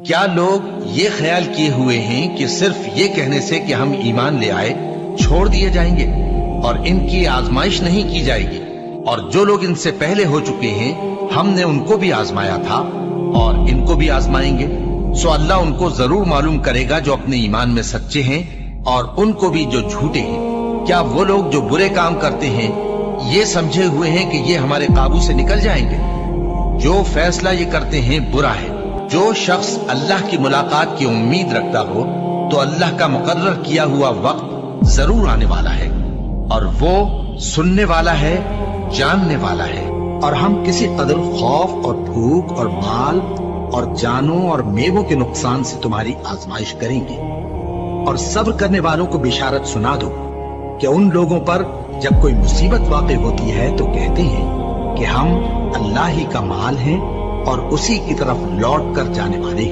کیا لوگ یہ خیال کیے ہوئے ہیں کہ صرف یہ کہنے سے کہ ہم ایمان لے آئے چھوڑ دیے جائیں گے اور ان کی آزمائش نہیں کی جائے گی؟ اور جو لوگ ان سے پہلے ہو چکے ہیں ہم نے ان کو بھی آزمایا تھا اور ان کو بھی آزمائیں گے، سو اللہ ان کو ضرور معلوم کرے گا جو اپنے ایمان میں سچے ہیں اور ان کو بھی جو جھوٹے ہیں۔ کیا وہ لوگ جو برے کام کرتے ہیں یہ سمجھے ہوئے ہیں کہ یہ ہمارے قابو سے نکل جائیں گے؟ جو فیصلہ یہ کرتے ہیں برا ہے۔ جو شخص اللہ کی ملاقات کی امید رکھتا ہو تو اللہ کا مقرر کیا ہوا وقت ضرور آنے والا ہے، اور وہ سننے والا ہے، جاننے والا ہے۔ اور ہم کسی قدر خوف اور بھوک اور مال اور جانوں اور میووں کے نقصان سے تمہاری آزمائش کریں گے، اور صبر کرنے والوں کو بشارت سنا دو کہ ان لوگوں پر جب کوئی مصیبت واقع ہوتی ہے تو کہتے ہیں کہ ہم اللہ ہی کا مال ہیں اور اسی کی طرف لوٹ کر جانے والے ہیں۔